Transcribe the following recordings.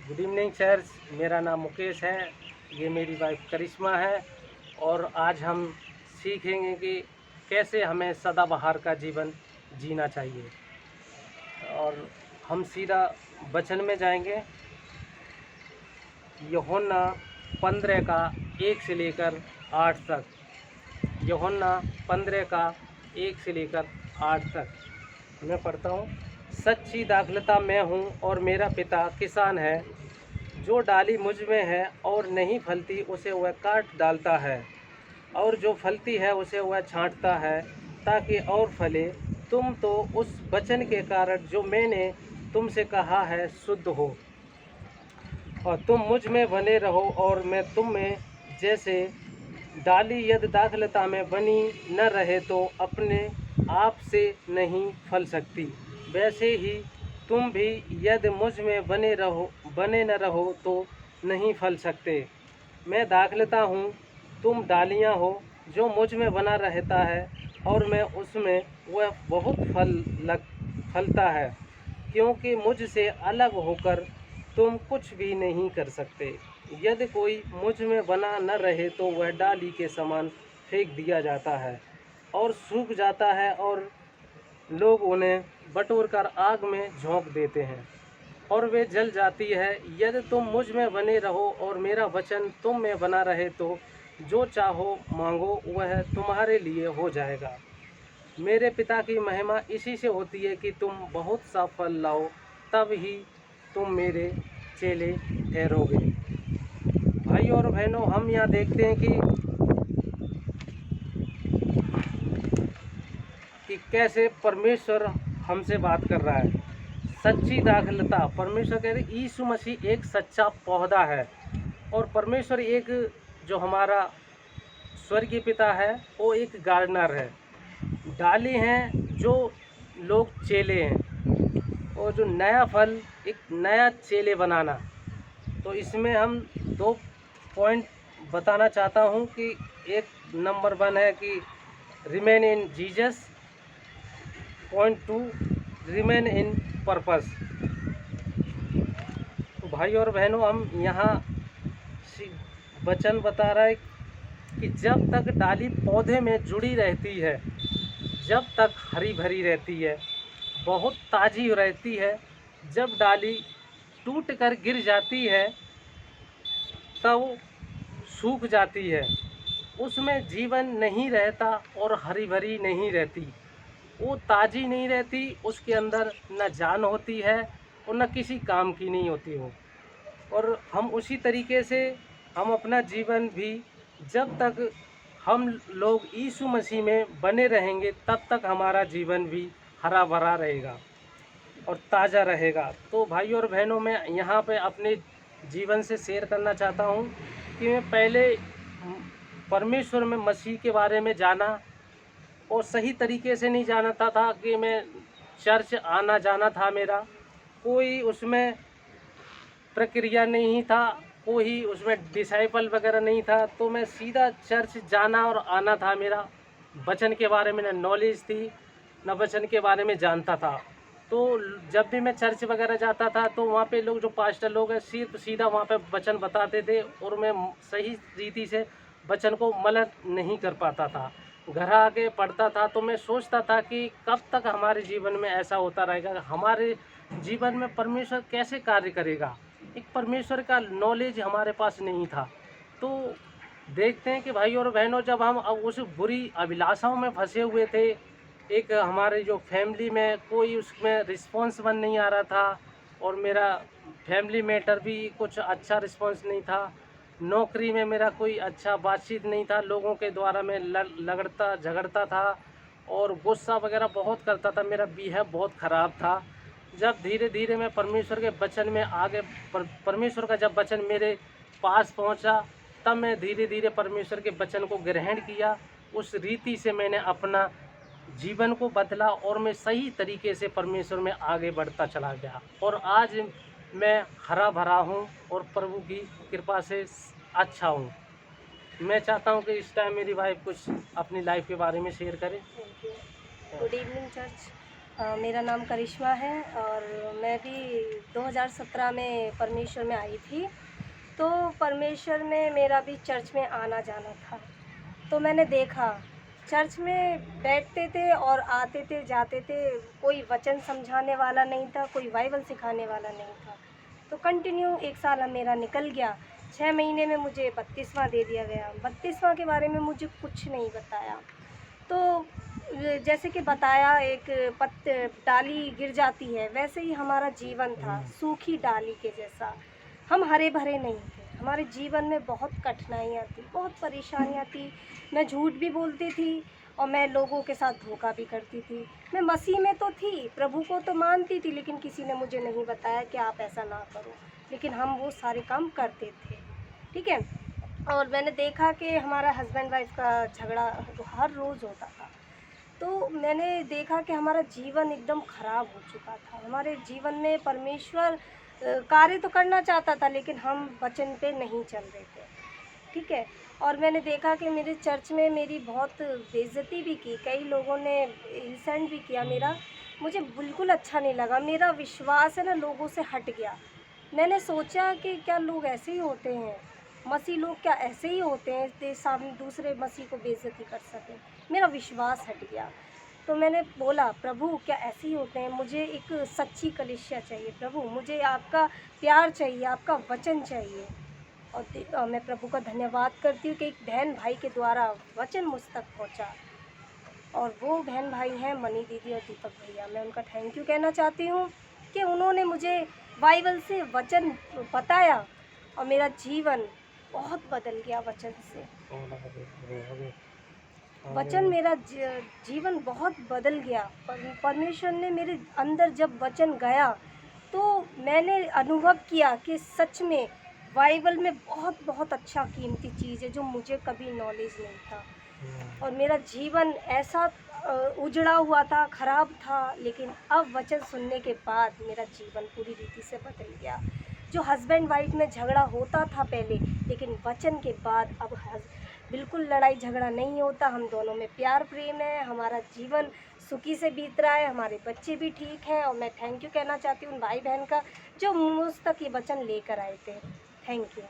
Good evening church. मेरा नाम मुकेश है, ये मेरी वाइफ करिश्मा है और आज हम सीखेंगे कि कैसे हमें सदाबहार का जीवन जीना चाहिए। और हम सीधा वचन में जाएंगे। यूहन्ना 15 का 1 से लेकर 8 तक। यूहन्ना 15 का 1 से लेकर 8 तक मैं पढ़ता हूँ। सच्ची दाखलता मैं हूँ और मेरा पिता किसान है। जो डाली मुझ में है और नहीं फलती उसे वह काट डालता है, और जो फलती है उसे वह छांटता है ताकि और फले। तुम तो उस वचन के कारण जो मैंने तुमसे कहा है शुद्ध हो, और तुम मुझ में बने रहो और मैं तुम में। जैसे डाली यदि दाखलता में बनी न रहे तो अपने आप से नहीं फल सकती, वैसे ही तुम भी यदि मुझ में बने न रहो तो नहीं फल सकते। मैं दाखलता हूँ, तुम डालियाँ हो। जो मुझ में बना रहता है और मैं उसमें, वह बहुत फलता है, क्योंकि मुझसे अलग होकर तुम कुछ भी नहीं कर सकते। यदि कोई मुझ में बना न रहे तो वह डाली के समान फेंक दिया जाता है और सूख जाता है, और लोग उन्हें बटोर कर आग में झोंक देते हैं और वे जल जाती है। यदि तुम मुझ में बने रहो और मेरा वचन तुम में बना रहे तो जो चाहो मांगो वह तुम्हारे लिए हो जाएगा। मेरे पिता की महिमा इसी से होती है कि तुम बहुत सा फल लाओ, तब ही तुम मेरे चेले ठहरोगे। भाई और बहनों, हम यहाँ देखते हैं कि कैसे परमेश्वर हमसे बात कर रहा है। सच्ची दाखलता, परमेश्वर कह रहे यीशु मसीह एक सच्चा पौधा है, और परमेश्वर एक, जो हमारा स्वर्गीय पिता है, वो एक गार्डनर है। डाली हैं जो लोग चेले हैं, और जो नया फल, एक नया चेले बनाना। तो इसमें हम 2 पॉइंट बताना चाहता हूँ कि एक नंबर 1 है कि remain in Jesus, point 2 remain in purpose. तो भाई और बहनों, हम यहाँ वचन बता रहा है कि जब तक डाली पौधे में जुड़ी रहती है, जब तक हरी भरी रहती है, बहुत ताज़ी रहती है, जब डाली टूट कर गिर जाती है तब सूख जाती है, उसमें जीवन नहीं रहता और हरी भरी नहीं रहती, वो ताज़ी नहीं रहती, उसके अंदर न जान होती है और न किसी काम की नहीं होती हो। और हम उसी तरीके से हम अपना जीवन भी, जब तक हम लोग यीशु मसीह में बने रहेंगे तब तक हमारा जीवन भी हरा भरा रहेगा और ताज़ा रहेगा। तो भाई और बहनों, मैं यहाँ पे अपने जीवन से शेयर करना चाहता हूँ कि मैं पहले परमेश्वर में मसीह के बारे में जाना, और सही तरीके से नहीं जानता था कि मैं चर्च आना जाना था मेरा, कोई उसमें प्रक्रिया नहीं था, कोई उसमें डिसाइपल वगैरह नहीं था। तो मैं सीधा चर्च जाना और आना था मेरा। वचन के बारे में न नॉलेज थी, न वचन के बारे में जानता था। तो जब भी मैं चर्च वगैरह जाता था तो वहाँ पे लोग, जो पास्टर लोग हैं, सिर्फ सीधा वहाँ पे वचन बताते थे, और मैं सही रीति से वचन को मनन नहीं कर पाता था। घर आके पढ़ता था तो मैं सोचता था कि कब तक हमारे जीवन में ऐसा होता रहेगा, हमारे जीवन में परमेश्वर कैसे कार्य करेगा। एक परमेश्वर का नॉलेज हमारे पास नहीं था। तो देखते हैं कि भाई और बहनों, जब हम अब उस बुरी अभिलाषाओं में फंसे हुए थे, एक हमारे जो फैमिली में कोई उसमें रिस्पॉन्सिबल नहीं आ रहा था, और मेरा फैमिली मैटर भी कुछ अच्छा रिस्पॉन्स नहीं था, नौकरी में मेरा कोई अच्छा बातचीत नहीं था, लोगों के द्वारा मैं लगड़ता झगड़ता था और गुस्सा वगैरह बहुत करता था, मेरा बिहेव बहुत ख़राब था। जब धीरे धीरे मैं परमेश्वर के वचन में आगे, परमेश्वर का जब वचन मेरे पास पहुंचा, तब मैं धीरे धीरे परमेश्वर के वचन को ग्रहण किया। उस रीति से मैंने अपना जीवन को बदला और मैं सही तरीके से परमेश्वर में आगे बढ़ता चला गया, और आज मैं हरा भरा हूँ और प्रभु की कृपा से अच्छा हूँ। मैं चाहता हूँ कि इस टाइम मेरी वाइफ कुछ अपनी लाइफ के बारे में शेयर करे। Good evening church. मेरा नाम करिश्मा है और मैं भी 2017 में परमेश्वर में आई थी। तो परमेश्वर में मेरा भी चर्च में आना जाना था। तो मैंने देखा चर्च में बैठते थे और आते थे जाते थे, कोई वचन समझाने वाला नहीं था, कोई बाइबल सिखाने वाला नहीं था। तो कंटिन्यू 1 साल मेरा निकल गया। 6 महीने में मुझे बपतिस्मा दे दिया गया। बपतिस्मा के बारे में मुझे कुछ नहीं बताया। तो जैसे कि बताया, एक डाली गिर जाती है, वैसे ही हमारा जीवन था, सूखी डाली के जैसा। हम हरे भरे नहीं थे। हमारे जीवन में बहुत कठिनाइयाँ थी, बहुत परेशानियाँ थी। मैं झूठ भी बोलती थी और मैं लोगों के साथ धोखा भी करती थी। मैं मसीह में तो थी, प्रभु को तो मानती थी, लेकिन किसी ने मुझे नहीं बताया कि आप ऐसा ना करो। लेकिन हम वो सारे काम करते थे, ठीक है। और मैंने देखा कि हमारा हस्बैंड वाइफ का झगड़ा हर रोज़ होता था। तो मैंने देखा कि हमारा जीवन एकदम ख़राब हो चुका था। हमारे जीवन में परमेश्वर कार्य तो करना चाहता था, लेकिन हम वचन पे नहीं चल रहे थे, ठीक है। और मैंने देखा कि मेरे चर्च में मेरी बहुत बेइज्जती भी की, कई लोगों ने इंसल्ट भी किया मेरा। मुझे बिल्कुल अच्छा नहीं लगा। मेरा विश्वास है ना लोगों से हट गया। मैंने सोचा कि क्या लोग ऐसे ही होते हैं, मसीह लोग क्या ऐसे ही होते हैं, सामने दूसरे मसीह को बेइज्जती कर सकें। मेरा विश्वास हट गया। तो मैंने बोला, प्रभु क्या ऐसे ही होते हैं? मुझे एक सच्ची कलीसिया चाहिए प्रभु, मुझे आपका प्यार चाहिए, आपका वचन चाहिए। और मैं प्रभु का धन्यवाद करती हूँ कि एक बहन भाई के द्वारा वचन मुझ तक पहुँचा। और वो बहन भाई हैं मनी दीदी और दीपक भैया। मैं उनका थैंक यू कहना चाहती हूँ कि उन्होंने मुझे बाइबल से वचन बताया और मेरा जीवन बहुत बदल गया वचन से। वचन मेरा जीवन बहुत बदल गया। परमेश्वर ने मेरे अंदर जब वचन गया तो मैंने अनुभव किया कि सच में बाइबल में बहुत बहुत अच्छा कीमती चीज़ है जो मुझे कभी नॉलेज नहीं था। और मेरा जीवन ऐसा उजड़ा हुआ था, ख़राब था, लेकिन अब वचन सुनने के बाद मेरा जीवन पूरी रीति से बदल गया। जो हस्बैंड वाइफ में झगड़ा होता था पहले, लेकिन वचन के बाद अब बिल्कुल लड़ाई झगड़ा नहीं होता। हम दोनों में प्यार प्रेम है, हमारा जीवन सुखी से बीत रहा है, हमारे बच्चे भी ठीक हैं। और मैं थैंक यू कहना चाहती हूँ उन भाई बहन का जो मुझ तक ये वचन लेकर आए थे। Thank you.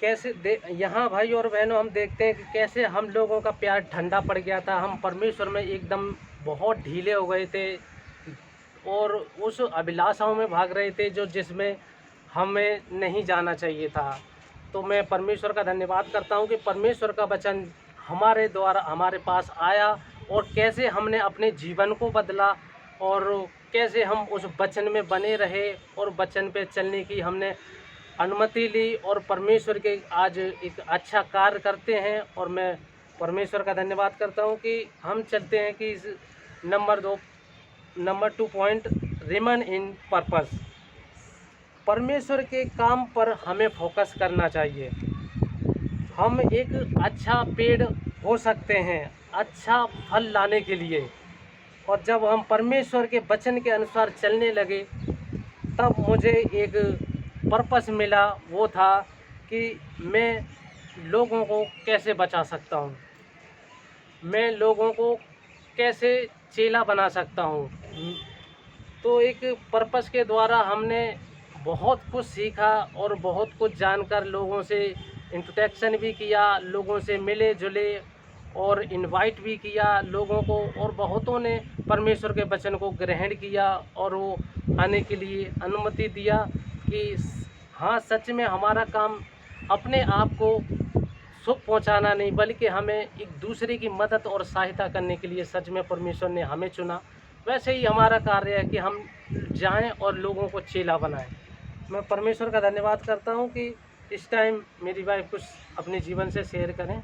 कैसे यहाँ भाई और बहनों हम देखते हैं कि कैसे हम लोगों का प्यार ठंडा पड़ गया था। हम परमेश्वर में एकदम बहुत ढीले हो गए थे और उस अभिलाषाओं में भाग रहे थे जो जिसमें हमें नहीं जाना चाहिए था। तो मैं परमेश्वर का धन्यवाद करता हूँ कि परमेश्वर का वचन हमारे द्वारा हमारे पास आया और कैसे हमने अपने जीवन को बदला और कैसे हम उस वचन में बने रहे और वचन पे चलने की हमने अनुमति ली और परमेश्वर के आज एक अच्छा कार्य करते हैं। और मैं परमेश्वर का धन्यवाद करता हूँ कि हम चलते हैं कि इस number 2 point remain in purpose. परमेश्वर के काम पर हमें फोकस करना चाहिए। हम एक अच्छा पेड़ हो सकते हैं अच्छा फल लाने के लिए, और जब हम परमेश्वर के वचन के अनुसार चलने लगे तब मुझे एक पर्पस मिला। वो था कि मैं लोगों को कैसे बचा सकता हूँ, मैं लोगों को कैसे चेला बना सकता हूँ। तो एक पर्पस के द्वारा हमने बहुत कुछ सीखा और बहुत कुछ जानकर लोगों से इंट्रोडक्शन भी किया, लोगों से मिले जुले और इनवाइट भी किया लोगों को, और बहुतों ने परमेश्वर के वचन को ग्रहण किया और वो आने के लिए अनुमति दिया कि हाँ सच में हमारा काम अपने आप को सुख पहुंचाना नहीं बल्कि हमें एक दूसरे की मदद और सहायता करने के लिए सच में परमेश्वर ने हमें चुना। वैसे ही हमारा कार्य है कि हम जाएं और लोगों को चेला बनाएं। मैं परमेश्वर का धन्यवाद करता हूं कि इस टाइम मेरी वाइफ कुछ अपने जीवन से शेयर करें।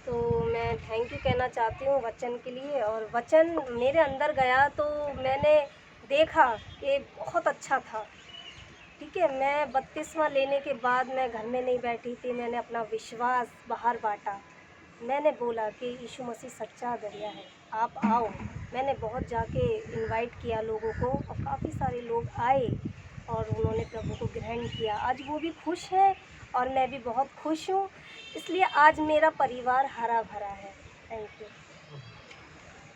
तो मैं थैंक यू कहना चाहती हूँ वचन के लिए। और वचन मेरे अंदर गया तो मैंने देखा कि बहुत अच्छा था, ठीक है। मैं बपतिस्मा लेने के बाद मैं घर में नहीं बैठी थी, मैंने अपना विश्वास बाहर बांटा। मैंने बोला कि यीशु मसीह सच्चा दरिया है, आप आओ। मैंने बहुत जाके इनवाइट किया लोगों को और काफ़ी सारे लोग आए और उन्होंने प्रभु को ग्रहण किया। आज वो भी खुश हैं और मैं भी बहुत खुश हूँ, इसलिए आज मेरा परिवार हरा भरा है। Thank you.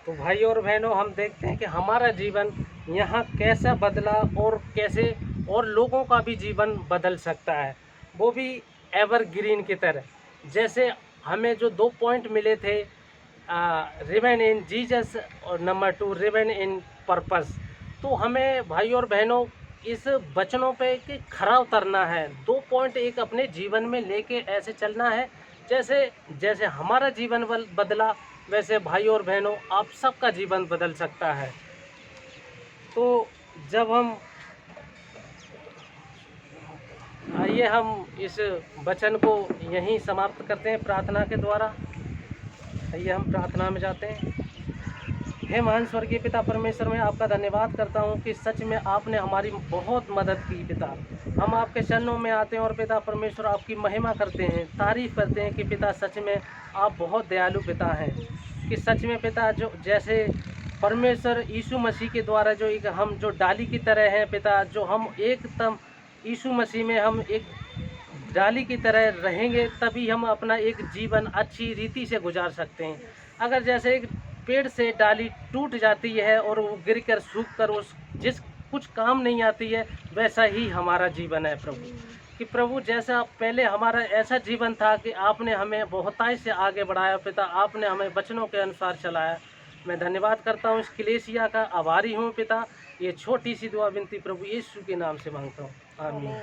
तो भाई और बहनों, हम देखते हैं कि हमारा जीवन यहाँ कैसा बदला और कैसे और लोगों का भी जीवन बदल सकता है, वो भी एवरग्रीन की तरह। जैसे हमें जो 2 पॉइंट मिले थे, रिमेन इन जीसस और नंबर 2 रिमेन इन पर्पस। तो हमें भाई और बहनों इस वचनों पे कि खरा उतरना है, 2 पॉइंट एक अपने जीवन में लेके ऐसे चलना है जैसे जैसे हमारा जीवन बदला, वैसे भाई और बहनों आप सबका जीवन बदल सकता है। तो जब हम आइए हम इस वचन को यहीं समाप्त करते हैं प्रार्थना के द्वारा। आइए हम प्रार्थना में जाते हैं। हे महान स्वर्गीय पिता परमेश्वर, मैं आपका धन्यवाद करता हूँ कि सच में आपने हमारी बहुत मदद की पिता। हम आपके चरणों में आते हैं और पिता परमेश्वर आपकी महिमा करते हैं, तारीफ़ करते हैं कि पिता सच में आप बहुत दयालु पिता हैं। कि सच में पिता जो जैसे परमेश्वर यीशु मसीह के द्वारा जो एक हम जो डाली की तरह हैं पिता, जो हम एकदम यीशु मसीह में हम एक डाली की तरह रहेंगे, तभी हम अपना एक जीवन अच्छी रीति से गुजार सकते हैं। अगर जैसे एक पेड़ से डाली टूट जाती है और वो गिरकर सूख कर उस जिस कुछ काम नहीं आती है, वैसा ही हमारा जीवन है प्रभु। कि प्रभु जैसा पहले हमारा ऐसा जीवन था कि आपने हमें बहुताई से आगे बढ़ाया पिता, आपने हमें वचनों के अनुसार चलाया। मैं धन्यवाद करता हूँ इस कलीसिया का, आभारी हूँ पिता। ये छोटी सी दुआ विनती प्रभु यीशु के नाम से मांगता हूँ, आमीन।